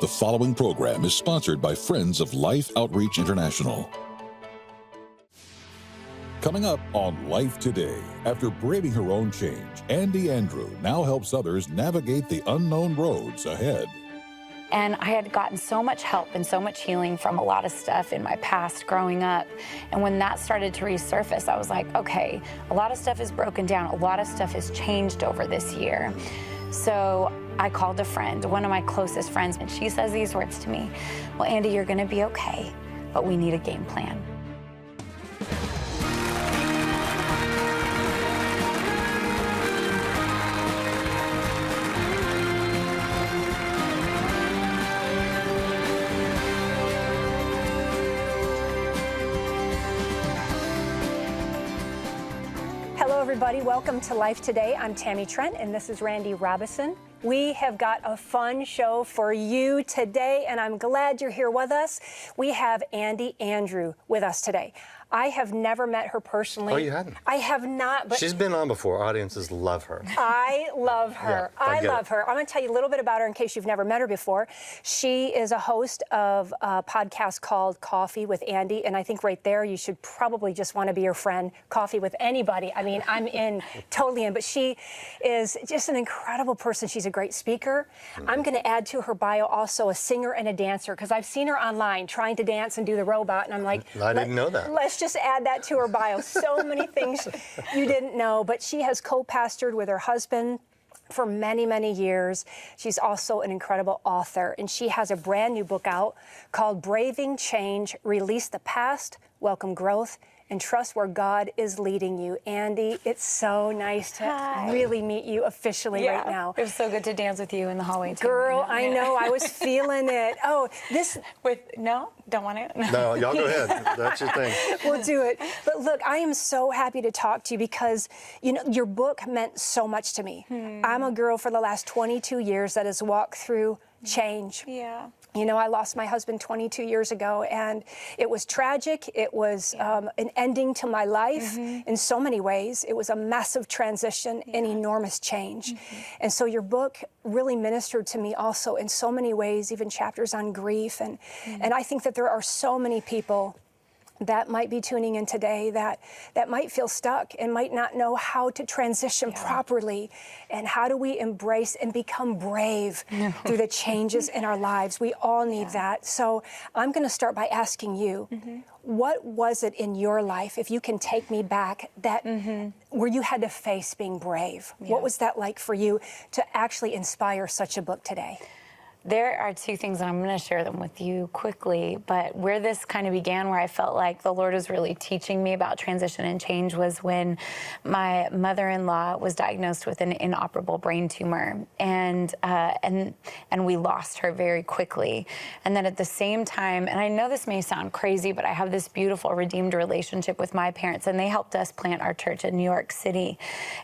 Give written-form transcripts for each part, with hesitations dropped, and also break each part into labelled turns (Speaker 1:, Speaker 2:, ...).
Speaker 1: The following program is sponsored by Friends of Life Outreach International. Coming up on Life Today, after braving her own change, Andi Andrew now helps others navigate the unknown roads ahead.
Speaker 2: And I had gotten so much help and so much healing from a lot of stuff in my past growing up. And when that started to resurface, I was like, okay, a lot of stuff is broken down. A lot of stuff has changed over this year. So I called a friend, one of my closest friends, and she says these words to me: well, Andi, you're gonna be okay, but we need a game plan.
Speaker 3: Hello everybody, welcome to Life Today. I'm Tammy Trent and this is Randy Robison. We have got a fun show for you today and I'm glad you're here with us. We have Andi Andrew with us today. I have never met her personally.
Speaker 4: Oh, you hadn't?
Speaker 3: I have not, but
Speaker 4: she's been on before. Audiences love her.
Speaker 3: I love her.
Speaker 4: Yeah,
Speaker 3: I love her. I'm going to tell you a little bit about her in case you've never met her before. She is a host of a podcast called Coffee with Andi, and I think right there you should probably just want to be her friend. Coffee with anybody. I mean, I'm in, totally in, but she is just an incredible person. She's a great speaker. I'm going to add to her bio also a singer and a dancer, because I've seen her online trying to dance and do the robot, and I'm like,
Speaker 4: I didn't know that.
Speaker 3: Let's just add that to her bio. So many things you didn't know, but she has co-pastored with her husband for many, many years. She's also an incredible author, and she has a brand new book out called Braving Change, Release the Past, Welcome Growth, and Trust Where God is Leading You. Andi, it's so nice to really meet you officially right now.
Speaker 2: It was so good to dance with you in the hallway too.
Speaker 3: Girl, I know, I was feeling it. Oh, this...
Speaker 2: No, don't want to?
Speaker 4: No, y'all go ahead. That's your thing.
Speaker 3: We'll do it. But look, I am so happy to talk to you because, you know, your book meant so much to me. I'm a girl for the last 22 years that has walked through change.
Speaker 2: Yeah.
Speaker 3: You know, I lost my husband 22 years ago, and it was tragic. It was an ending to my life in so many ways. It was a massive transition, an enormous change. And so your book really ministered to me also in so many ways, even chapters on grief. And I think that there are so many people that might be tuning in today that might feel stuck and might not know how to transition properly, and how do we embrace and become brave through the changes in our lives. We all need that. So I'm going to start by asking you, what was it in your life, if you can take me back, that where you had to face being brave? What was that like for you to actually inspire such a book today?
Speaker 2: There are two things, and I'm going to share them with you quickly, but where this kind of began, where I felt like the Lord was really teaching me about transition and change, was when my mother-in-law was diagnosed with an inoperable brain tumor, and we lost her very quickly. And then at the same time, and I know this may sound crazy, but I have this beautiful redeemed relationship with my parents, and they helped us plant our church in New York City.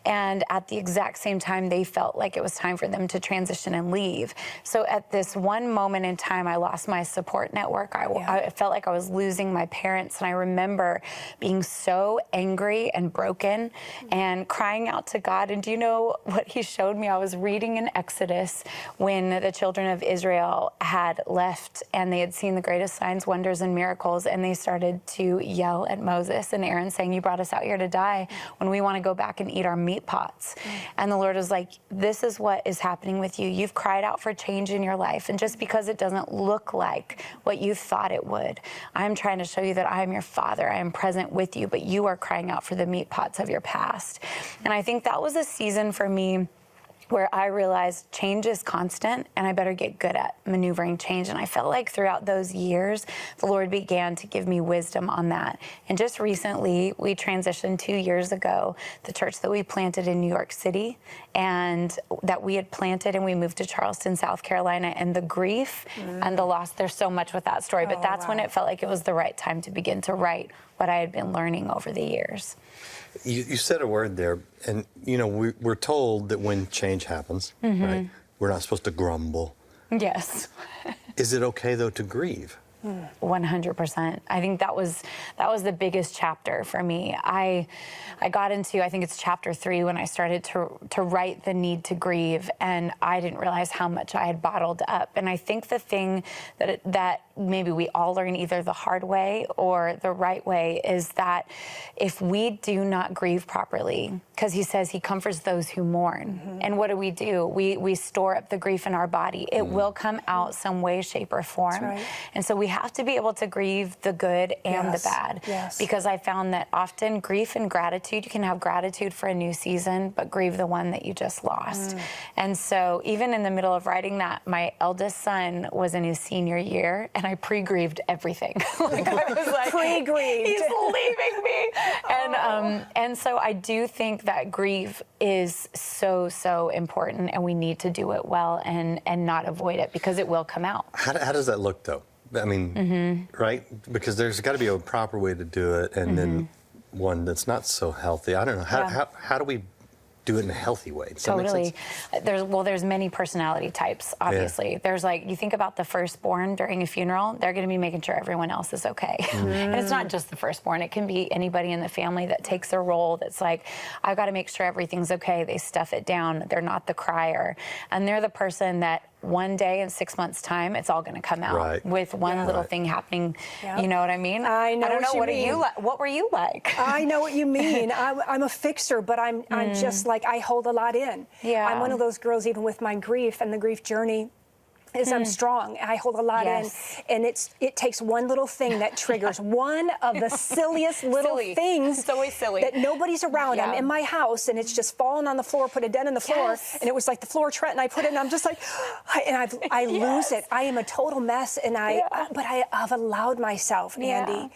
Speaker 2: And at the exact same time, they felt like it was time for them to transition and leave. So at this one moment in time, I lost my support network. I felt like I was losing my parents, and I remember being so angry and broken and crying out to God. And do you know what he showed me? I was reading in Exodus when the children of Israel had left and they had seen the greatest signs, wonders, and miracles, and they started to yell at Moses and Aaron, saying, "You brought us out here to die when we want to go back and eat our meat pots." And the Lord was like, this is what is happening with you. You've cried out for change in your life, and just because it doesn't look like what you thought it would, I'm trying to show you that I am your Father. I am present with you, but you are crying out for the meat pots of your past. And I think that was a season for me where I realized change is constant and I better get good at maneuvering change. And I felt like throughout those years, the Lord began to give me wisdom on that. And just recently, we transitioned 2 years ago, the church that we planted in New York City and that we had planted, and we moved to Charleston, South Carolina, and the grief and the loss, there's so much with that story, but that's when it felt like it was the right time to begin to write what I had been learning over the years.
Speaker 4: You said a word there, and you know, we're told that when change happens, right, we're not supposed to grumble.
Speaker 2: Yes.
Speaker 4: Is it okay though to grieve?
Speaker 2: 100%. I think that was the biggest chapter for me. I got into, I think it's chapter 3, when I started to write the need to grieve, and I didn't realize how much I had bottled up. And I think the thing that maybe we all learn either the hard way or the right way is that if we do not grieve properly, because he says he comforts those who mourn. And what do? We store up the grief in our body. It will come out some way, shape, or form.
Speaker 3: That's right.
Speaker 2: And so we have to be able to grieve the good and the bad.
Speaker 3: Yes.
Speaker 2: Because I found that often grief and gratitude, you can have gratitude for a new season, but grieve the one that you just lost. And so even in the middle of writing that, my eldest son was in his senior year, and I pre-grieved everything. Like, I was like,
Speaker 3: Pre-grieved.
Speaker 2: he's leaving me. And so I do think that grief is so, so important, and we need to do it well and not avoid it, because it will come out.
Speaker 4: How does that look, though? I mean, right? Because there's got to be a proper way to do it, and then one that's not so healthy. I don't know. How do we do it in a healthy way? Does that make
Speaker 2: Totally.
Speaker 4: sense?
Speaker 2: There's many personality types, obviously.
Speaker 4: Yeah.
Speaker 2: There's like, you think about the firstborn during a funeral, they're going to be making sure everyone else is okay. And it's not just the firstborn. It can be anybody in the family that takes a role that's like, I've got to make sure everything's okay. They stuff it down. They're not the crier. And they're the person that one day in 6 months' time, it's all going to come out with one little thing happening.
Speaker 3: Yep.
Speaker 2: You know what I mean?
Speaker 3: I know
Speaker 2: I don't know.
Speaker 3: what you mean.
Speaker 2: What were you like?
Speaker 3: I know what you mean. I'm a fixer, but I'm just like, I hold a lot in.
Speaker 2: Yeah.
Speaker 3: I'm one of those girls, even with my grief and the grief journey, is I'm strong. I hold a lot in, and it takes one little thing that triggers one of the silliest little things.
Speaker 2: It's always silly.
Speaker 3: That nobody's around. I'm in my house, and it's just fallen on the floor, put a dent in the floor, and it was like the floor Trent, and I put it, and I'm just like, and I lose it. I am a total mess, and but I've allowed myself, Andi,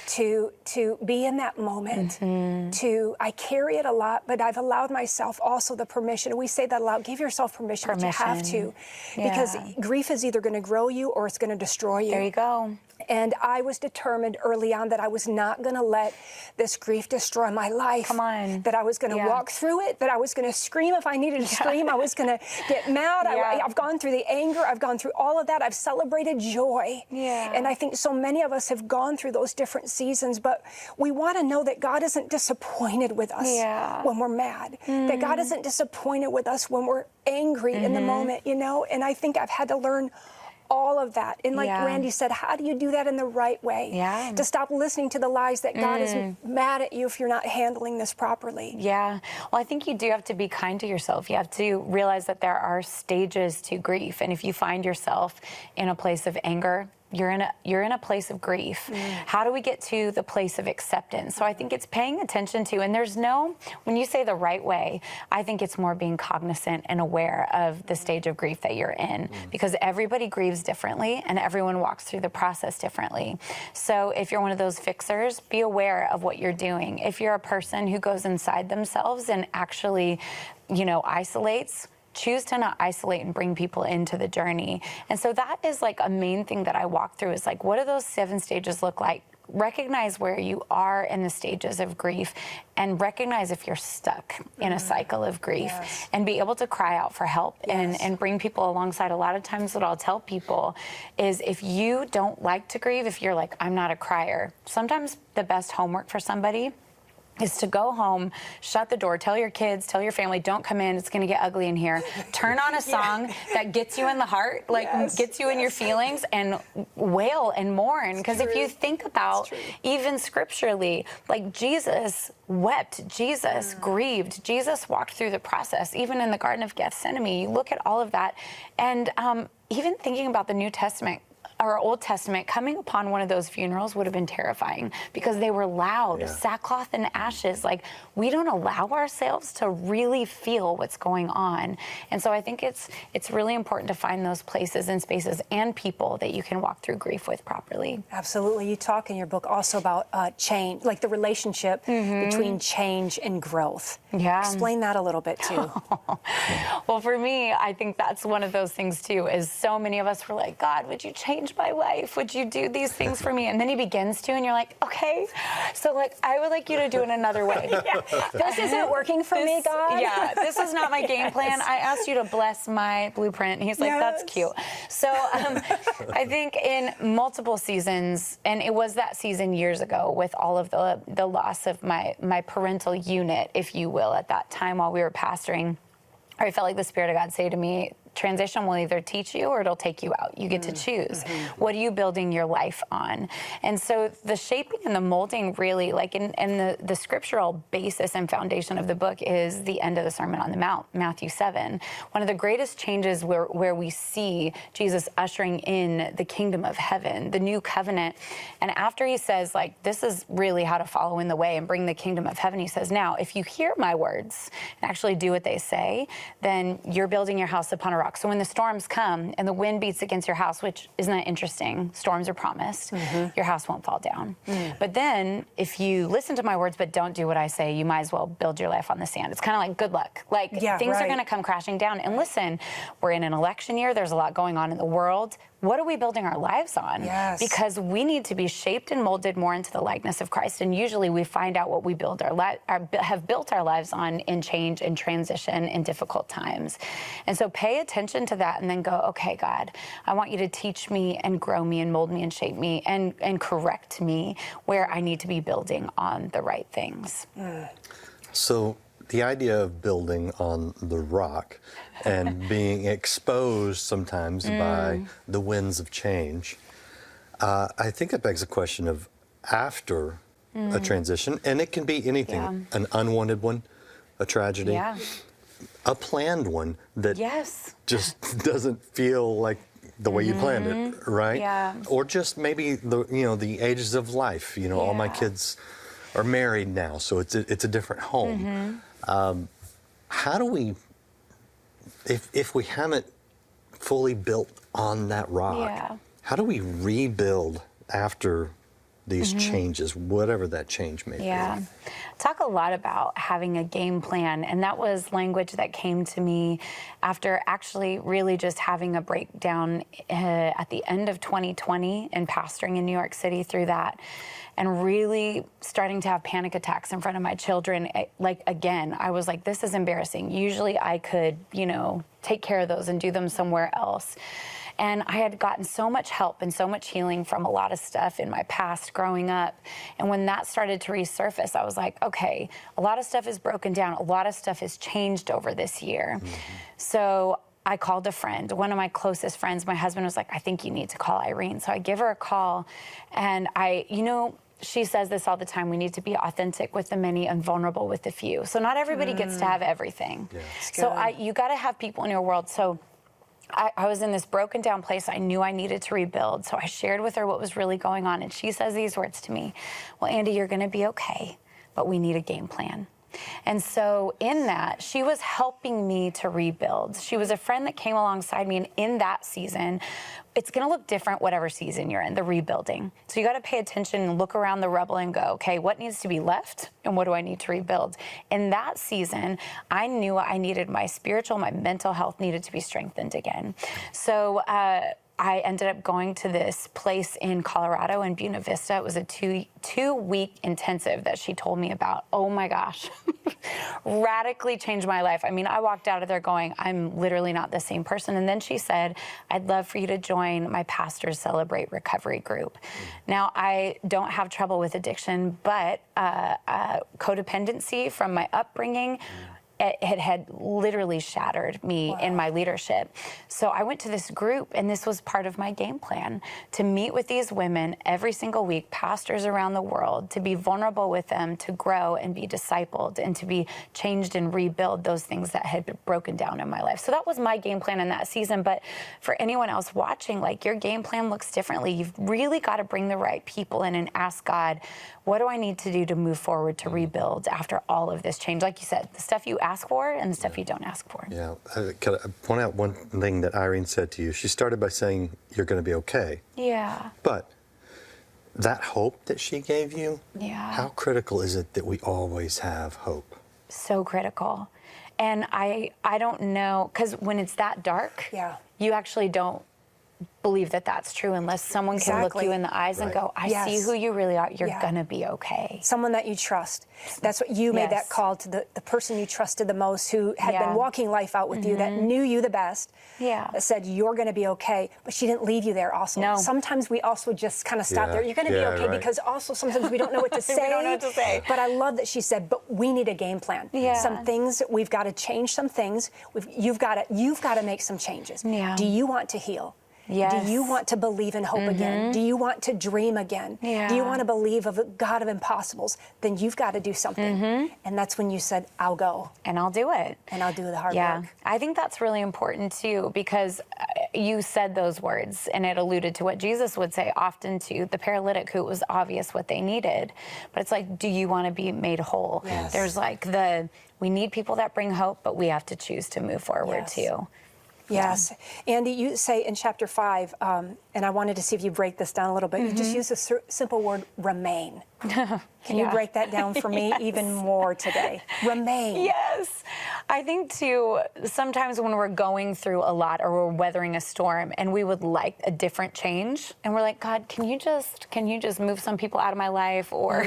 Speaker 3: to be in that moment. I carry it a lot, but I've allowed myself also the permission. We say that a lot. Give yourself permission. But you have to, because grief is either going to grow you or it's going to destroy you.
Speaker 2: There you go.
Speaker 3: And I was determined early on that I was not going to let this grief destroy my life.
Speaker 2: Come on.
Speaker 3: That I was going to walk through it, that I was going to scream if I needed to scream. I was going to get mad. I've gone through the anger. I've gone through all of that. I've celebrated joy. And I think so many of us have gone through those different seasons, but we want to know that God isn't disappointed with us when we're mad, that God isn't disappointed with us when we're angry in the moment, you know? And I think I've had to learn all of that. And like Randy said, how do you do that in the right way? To stop listening to the lies that God is mad at you if you're not handling this properly.
Speaker 2: Well, I think you do have to be kind to yourself. You have to realize that there are stages to grief. And if you find yourself in a place of anger, you're in a place of grief. How do we get to the place of acceptance? So I think it's paying attention to, and when you say the right way, I think it's more being cognizant and aware of the stage of grief that you're in, because everybody grieves differently and everyone walks through the process differently. So if you're one of those fixers, be aware of what you're doing. If you're a person who goes inside themselves and actually, isolates, choose to not isolate and bring people into the journey. And so that is like a main thing that I walk through, is like, what do those 7 stages look like? Recognize where you are in the stages of grief, and recognize if you're stuck in a cycle of grief, and be able to cry out for help and bring people alongside. A lot of times what I'll tell people is, if you don't like to grieve, if you're like, I'm not a crier, sometimes the best homework for somebody is to go home, shut the door, tell your kids, tell your family, don't come in, it's gonna get ugly in here. Turn on a song that gets you in the heart, gets you in your feelings, and wail and mourn. Because if you think about, even scripturally, like Jesus wept, Jesus grieved, Jesus walked through the process, even in the Garden of Gethsemane. You look at all of that, and even thinking about the New Testament, or Old Testament, coming upon one of those funerals would have been terrifying, because they were loud, sackcloth and ashes. Like, we don't allow ourselves to really feel what's going on. And so I think it's really important to find those places and spaces and people that you can walk through grief with properly.
Speaker 3: Absolutely. You talk in your book also about change, like the relationship between change and growth. Explain that a little bit too.
Speaker 2: Well, for me, I think that's one of those things too, is so many of us were like, God, would you change my life? Would you do these things for me? And then he begins to, and you're like, okay. So like, I would like you to do it another way.
Speaker 3: This isn't working for me, God.
Speaker 2: Yeah, this is not my game plan. I asked you to bless my blueprint. And he's like, that's cute. So I think in multiple seasons, and it was that season years ago with all of the loss of my parental unit, if you will, at that time while we were pastoring, I felt like the Spirit of God say to me, transition will either teach you or it'll take you out. You get to choose. What are you building your life on? And so the shaping and the molding really, like, and the scriptural basis and foundation of the book is the end of the Sermon on the Mount, Matthew 7. One of the greatest changes where we see Jesus ushering in the kingdom of heaven, the new covenant. And after he says, like, this is really how to follow in the way and bring the kingdom of heaven, he says, now, if you hear my words and actually do what they say, then you're building your house upon a rock. So when the storms come and the wind beats against your house, which isn't that interesting? Storms are promised. Your house won't fall down. But then if you listen to my words but don't do what I say, you might as well build your life on the sand. It's kind of like good luck. Like things are going to come crashing down. And listen, we're in an election year. There's a lot going on in the world. What are we building our lives on?
Speaker 3: Yes.
Speaker 2: Because we need to be shaped and molded more into the likeness of Christ. And usually we find out what we build have built our lives on in change and transition in difficult times. And so pay attention to that and then go, okay, God, I want you to teach me and grow me and mold me and shape me and correct me where I need to be building on the right things.
Speaker 4: So the idea of building on the rock and being exposed sometimes by the winds of change, I think it begs a question of after a transition, and it can be anything, an unwanted one, a tragedy, a planned one that just doesn't feel like the way you planned it, right?
Speaker 2: Yeah.
Speaker 4: Or just maybe the ages of life. All my kids are married now, so it's a different home. How do we, if we haven't fully built on that rock, how do we rebuild after these changes, whatever that change may be?
Speaker 2: Talk a lot about having a game plan, and that was language that came to me after actually really just having a breakdown at the end of 2020 and pastoring in New York City through that, and really starting to have panic attacks in front of my children. Like, again, I was like, this is embarrassing. Usually I could, take care of those and do them somewhere else. And I had gotten so much help and so much healing from a lot of stuff in my past growing up. And when that started to resurface, I was like, okay, a lot of stuff is broken down. A lot of stuff has changed over this year. So I called a friend, one of my closest friends. My husband was like, I think you need to call Irene. So I give her a call, and she says this all the time, we need to be authentic with the many and vulnerable with the few. So not everybody gets to have everything. So you got to have people in your world. So I was in this broken down place. I knew I needed to rebuild. So I shared with her what was really going on. And she says these words to me, well, Andi, you're going to be okay, but we need a game plan. And so in that, she was helping me to rebuild. She was a friend that came alongside me. And in that season, it's going to look different whatever season you're in, the rebuilding. So you got to pay attention and look around the rubble and go, okay, what needs to be left and what do I need to rebuild? In that season, I knew I needed my mental health needed to be strengthened again. So I ended up going to this place in Colorado in Buena Vista. It was a two-week intensive that she told me about. Oh my gosh, radically changed my life. I mean, I walked out of there going, I'm literally not the same person. And then she said, I'd love for you to join my Pastors Celebrate Recovery group. Now, I don't have trouble with addiction, but codependency from my upbringing, it had literally shattered me in my leadership. So I went to this group, and this was part of my game plan, to meet with these women every single week, pastors around the world, to be vulnerable with them, to grow and be discipled, and to be changed and rebuild those things that had been broken down in my life. So that was my game plan in that season. But for anyone else watching, like, your game plan looks differently. You've really got to bring the right people in and ask God, what do I need to do to move forward to rebuild after all of this change? Like you said, the stuff you ask for and the stuff you don't ask for.
Speaker 4: Can I point out one thing that Irene said to you? She started by saying, you're going to be okay. But that hope that she gave you, how critical is it that we always have hope?
Speaker 2: So critical. And I don't know, because when it's that dark, you actually don't believe that that's true unless someone can look you in the eyes and go, I see who you really are. You're going to be okay.
Speaker 3: Someone that you trust. That's what you made that call to the person you trusted the most, who had been walking life out with you, that knew you the best, that said, you're going to be okay. But she didn't leave you there also.
Speaker 2: No.
Speaker 3: Sometimes we also just kind of stop there. You're going to be okay, because also sometimes we don't know what to say.
Speaker 2: We don't know what to say.
Speaker 3: But I love that she said, but we need a game plan. Some things, we've got to change some things. You've got to make some changes. Do you want to heal?
Speaker 2: Yes.
Speaker 3: Do you want to believe in hope again? Do you want to dream again? Do you want to believe of a God of impossibles? Then you've got to do something. And that's when you said, I'll go.
Speaker 2: And I'll do it.
Speaker 3: And I'll do the hard
Speaker 2: Yeah,
Speaker 3: work.
Speaker 2: I think that's really important too, because you said those words and it alluded to what Jesus would say often to the paralytic, who it was obvious what they needed. But it's like, do you want to be made whole?
Speaker 3: Yes.
Speaker 2: There's like we need people that bring hope, but we have to choose to move forward too.
Speaker 3: Yes. Andy, you say in chapter 5, and I wanted to see if you break this down a little bit, you just use the simple word remain. Can you break that down for me even more today? Remain.
Speaker 2: Yes. I think too, sometimes when we're going through a lot or we're weathering a storm and we would like a different change, and we're like, God, can you just move some people out of my life? Or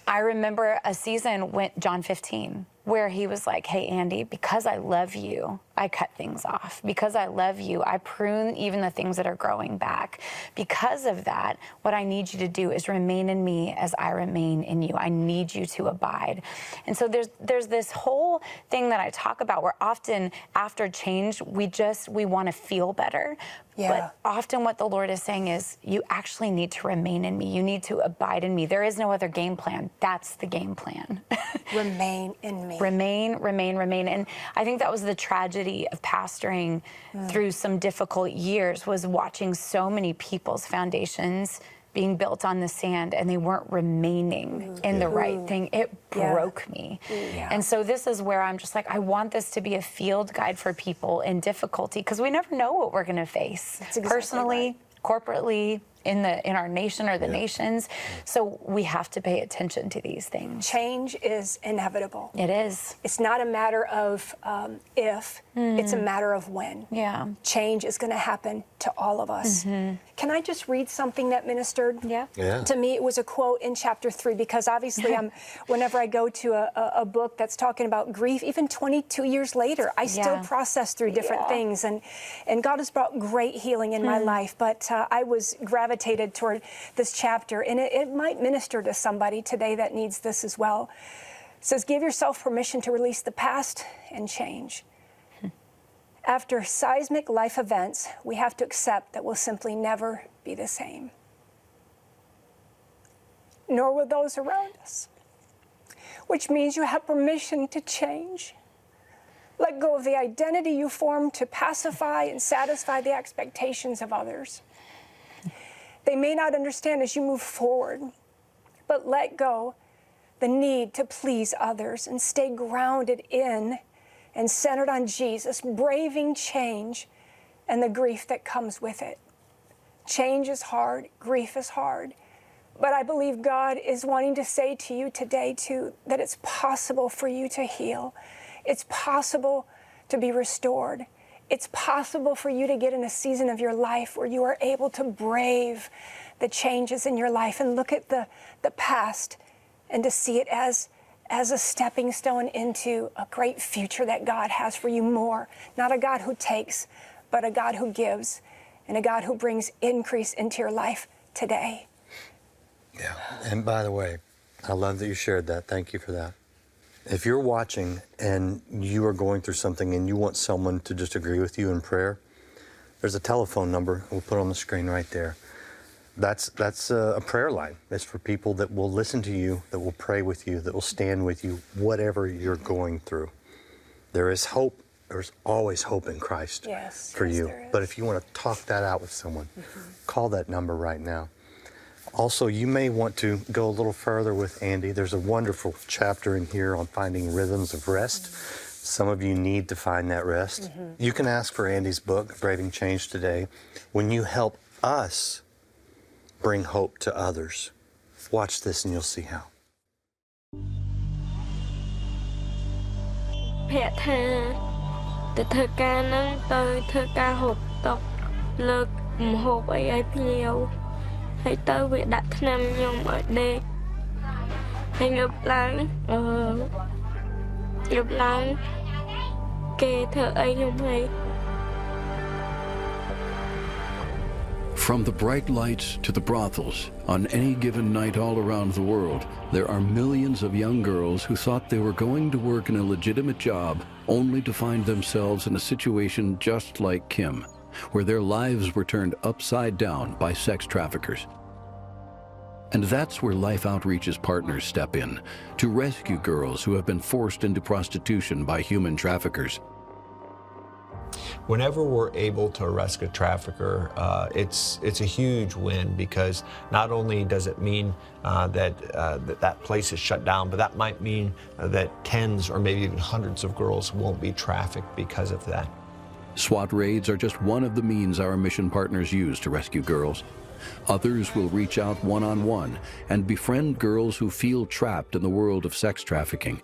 Speaker 2: I remember a season when John 15, where he was like, hey, Andy, because I love you, I cut things off. Because I love you, I prune even the things that are growing back. Because of that, what I need you to do is remain in me as I remain in you. I need you to abide. And so there's this whole thing that I talk about where often after change, we want to feel better. But often what the Lord is saying is, you actually need to remain in me. You need to abide in me. There is no other game plan. That's the game plan.
Speaker 3: Remain in me.
Speaker 2: Remain. And I think that was the tragedy of pastoring through some difficult years, was watching so many people's foundations being built on the sand and they weren't remaining in the right thing. It broke me. And so this is where I'm just like, I want this to be a field guide for people in difficulty, because we never know what we're going to face personally, corporately, in our nation or the nations. So we have to pay attention to these things.
Speaker 3: Change is inevitable.
Speaker 2: It is.
Speaker 3: It's not a matter of if, it's a matter of when.
Speaker 2: Yeah.
Speaker 3: Change is going to happen to all of us. Can I just read something that ministered?
Speaker 2: Yeah.
Speaker 3: To me, it was a quote in chapter 3, because obviously whenever I go to a book that's talking about grief, even 22 years later, I still process through different things. And God has brought great healing in my life. But I was gravitated toward this chapter, and it might minister to somebody today that needs this as well. It says, give yourself permission to release the past and change. After seismic life events, we have to accept that we'll simply never be the same. Nor will those around us. Which means you have permission to change. Let go of the identity you formed to pacify and satisfy the expectations of others. They may not understand as you move forward, but let go the need to please others and stay grounded in and centered on Jesus, braving change and the grief that comes with it. Change is hard, grief is hard, but I believe God is wanting to say to you today too, that it's possible for you to heal. It's possible to be restored. It's possible for you to get in a season of your life where you are able to brave the changes in your life and look at the past and to see it as a stepping stone into a great future that God has for you more. Not a God who takes, but a God who gives, and a God who brings increase into your life today.
Speaker 4: Yeah, and by the way, I love that you shared that. Thank you for that. If you're watching and you are going through something and you want someone to just agree with you in prayer, there's a telephone number we'll put on the screen right there. That's a prayer line. It's for people that will listen to you, that will pray with you, that will stand with you, whatever you're going through. There is hope. There's always hope in Christ for you. But if you want to talk that out with someone, call that number right now. Also, you may want to go a little further with Andi. There's a wonderful chapter in here on finding rhythms of rest. Some of you need to find that rest. You can ask for Andi's book, Braving Change Today, when you help us bring hope to others. Watch this and you'll see how.
Speaker 5: ភ័ក្រថាទៅធ្វើការហ្នឹងទៅធ្វើការហូបតុក លើកម្ហូបអីឲ្យភ្ញៀវហើយទៅវាដាក់ថ្នាំខ្ញុំឲ្យដេកហើយងើបឡើងគេធ្វើអីខ្ញុំហើយ
Speaker 6: From the bright lights to the brothels, on any given night all around the world, there are millions of young girls who thought they were going to work in a legitimate job only to find themselves in a situation just like Kim, where their lives were turned upside down by sex traffickers. And that's where Life Outreach's partners step in to rescue girls who have been forced into prostitution by human traffickers.
Speaker 7: Whenever we're able to arrest a trafficker, it's a huge win, because not only does it mean that place is shut down, but that might mean that tens or maybe even hundreds of girls won't be trafficked because of that.
Speaker 6: SWAT raids are just one of the means our mission partners use to rescue girls. Others will reach out one-on-one and befriend girls who feel trapped in the world of sex trafficking.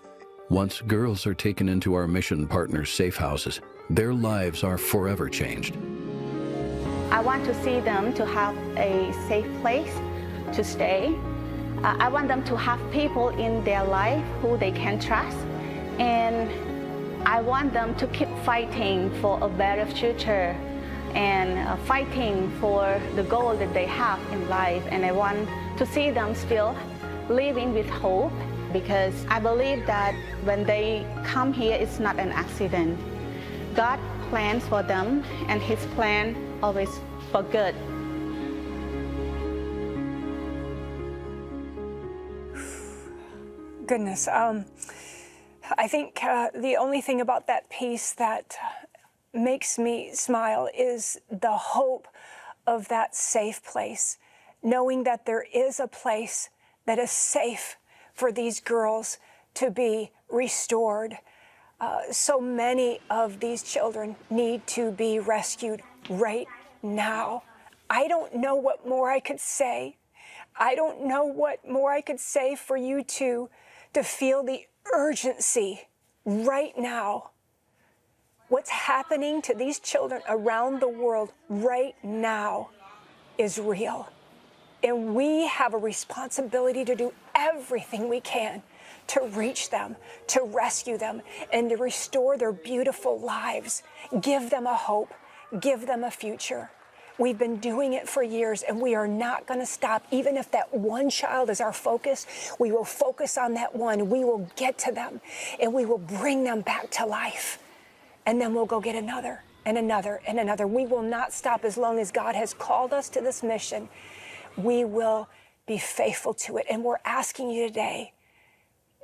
Speaker 6: Once girls are taken into our mission partners' safe houses, their lives are forever changed.
Speaker 8: I want to see them to have a safe place to stay. I want them to have people in their life who they can trust. And I want them to keep fighting for a better future and fighting for the goal that they have in life. And I want to see them still living with hope, because I believe that when they come here, it's not an accident. God plans for them, and His plan always for good.
Speaker 3: Goodness. I think the only thing about that piece that makes me smile is the hope of that safe place, knowing that there is a place that is safe for these girls to be restored. So many of these children need to be rescued right now. I don't know what more I could say. I don't know what more I could say for you to feel the urgency right now. What's happening to these children around the world right now is real. And we have a responsibility to do everything we can to reach them, to rescue them, and to restore their beautiful lives. Give them a hope, give them a future. We've been doing it for years, and we are not going to stop. Even if that one child is our focus, we will focus on that one. We will get to them, and we will bring them back to life. And then we'll go get another and another and another. We will not stop as long as God has called us to this mission. We will be faithful to it. And we're asking you today,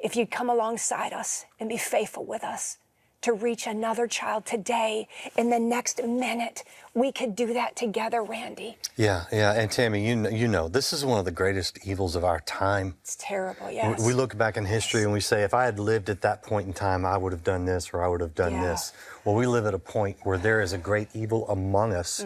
Speaker 3: if you'd come alongside us and be faithful with us to reach another child today, in the next minute, we could do that together, Randy.
Speaker 4: Yeah. And Tammy, you know, this is one of the greatest evils of our time.
Speaker 3: It's terrible, yes.
Speaker 4: We look back in history and we say, if I had lived at that point in time, I would have done this or I would have done this. Well, we live at a point where there is a great evil among us.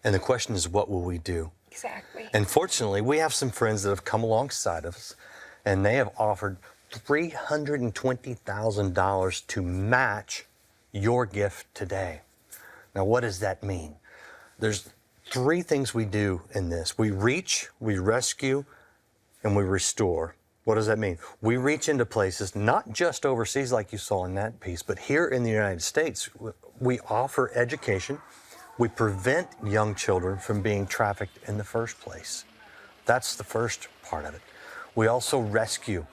Speaker 4: And the question is, what will we do?
Speaker 3: Exactly.
Speaker 4: And fortunately, we have some friends that have come alongside of us, and they have offered $320,000 to match your gift today. Now, what does that mean? There's three things we do in this. We reach, we rescue, and we restore. What does that mean? We reach into places, not just overseas like you saw in that piece, but here in the United States, we offer education. We prevent young children from being trafficked in the first place. That's the first part of it. We also rescue,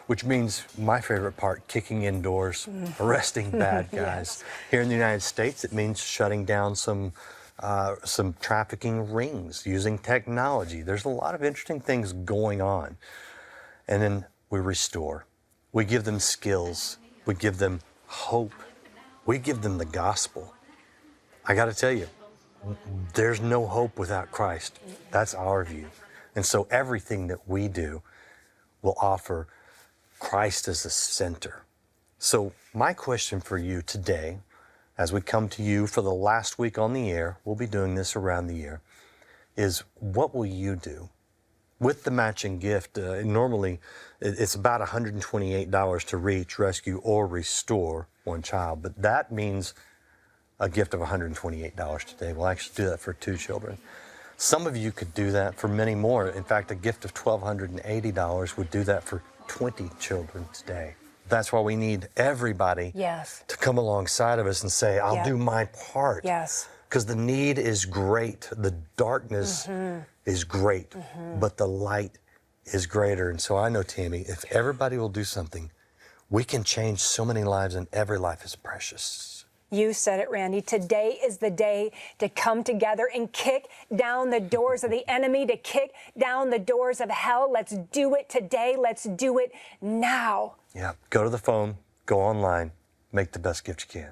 Speaker 4: which means my favorite part, kicking in doors, arresting bad guys.
Speaker 3: Yes.
Speaker 4: Here in the United States, it means shutting down some trafficking rings using technology. There's a lot of interesting things going on. And then we restore. We give them skills. We give them hope. We give them the gospel. I got to tell you, there's no hope without Christ. That's our view. And so everything that we do will offer Christ as the center. So my question for you today, as we come to you for the last week on the air, we'll be doing this around the year, is what will you do? With the matching gift, normally it's about $128 to reach, rescue, or restore one child, but that means a gift of $128 today. We'll actually do that for 2 children. Some of you could do that for many more. In fact, a gift of $1,280 would do that for 20 children today. That's why we need everybody to come alongside of us and say, I'll do my part.
Speaker 3: Yes.
Speaker 4: Because the need is great. The darkness is great, but the light is greater. And so I know, Tammy, if everybody will do something, we can change so many lives, and every life is precious.
Speaker 3: You said it, Randy. Today is the day to come together and kick down the doors of the enemy, to kick down the doors of hell. Let's do it today. Let's do it now.
Speaker 4: Yeah, go to the phone, go online, make the best gift you can.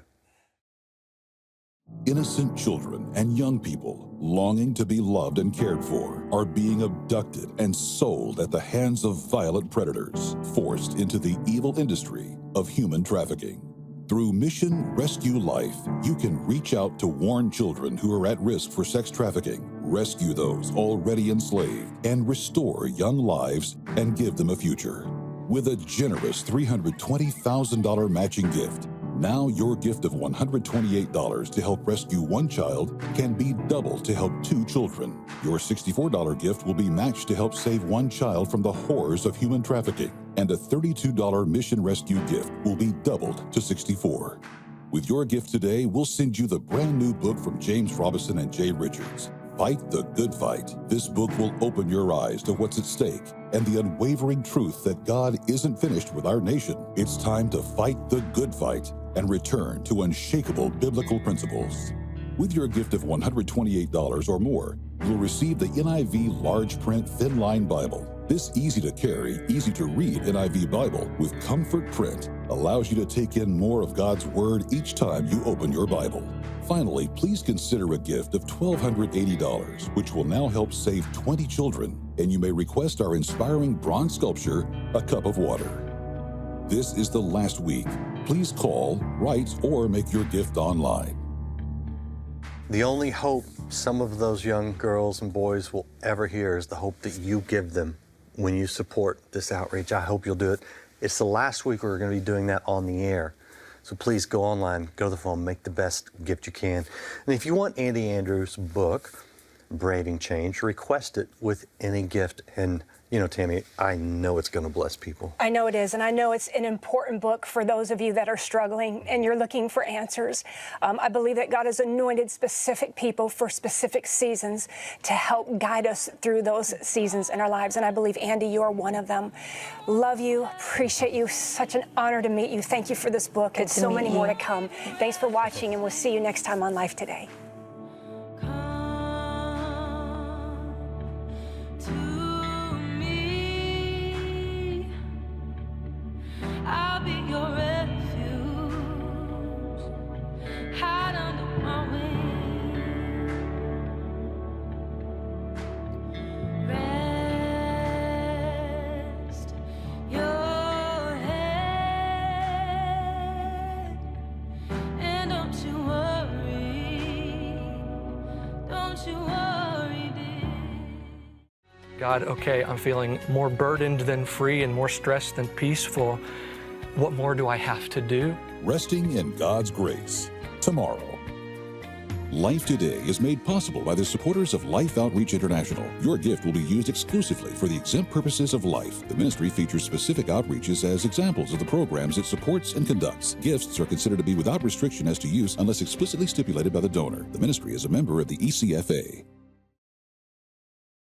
Speaker 1: Innocent children and young people longing to be loved and cared for are being abducted and sold at the hands of violent predators, forced into the evil industry of human trafficking. Through Mission Rescue Life, you can reach out to warn children who are at risk for sex trafficking, rescue those already enslaved, and restore young lives and give them a future. With a generous $320,000 matching gift, now your gift of $128 to help rescue 1 child can be doubled to help 2 children. Your $64 gift will be matched to help save 1 child from the horrors of human trafficking. And a $32 Mission Rescue gift will be doubled to $64. With your gift today, we'll send you the brand new book from James Robison and Jay Richards, Fight the Good Fight. This book will open your eyes to what's at stake and the unwavering truth that God isn't finished with our nation. It's time to fight the good fight and return to unshakable biblical principles. With your gift of $128 or more, you'll receive the NIV Large Print Thin Line Bible. This easy-to-carry, easy-to-read NIV Bible with comfort print allows you to take in more of God's Word each time you open your Bible. Finally, please consider a gift of $1,280, which will now help save 20 children, and you may request our inspiring bronze sculpture, A Cup of Water. This is the last week. Please call, write, or make your gift online.
Speaker 4: The only hope some of those young girls and boys will ever hear is the hope that you give them when you support this outreach. I hope you'll do it. It's the last week we're going to be doing that on the air. So please go online, go to the phone, make the best gift you can. And if you want Andi Andrew's book, Braving Change, request it with any gift. And, you know, Tammy, I know it's going to bless people.
Speaker 3: I know it is, and I know it's an important book for those of you that are struggling and you're looking for answers. I believe that God has anointed specific people for specific seasons to help guide us through those seasons in our lives, and I believe, Andi, you are one of them. Love you, appreciate you, such an honor to meet you. Thank you for this book, and so many more to come. Thanks for watching, and we'll see you next time on Life Today.
Speaker 9: I'll be your refuge, hide under my wing. Rest your head, and don't you worry, dear.
Speaker 10: God, okay, I'm feeling more burdened than free and more stressed than peaceful. What more do I have to do?
Speaker 1: Resting in God's grace. Tomorrow. Life Today is made possible by the supporters of Life Outreach International. Your gift will be used exclusively for the exempt purposes of life. The ministry features specific outreaches as examples of the programs it supports and conducts. Gifts are considered to be without restriction as to use unless explicitly stipulated by the donor. The ministry is a member of the ECFA.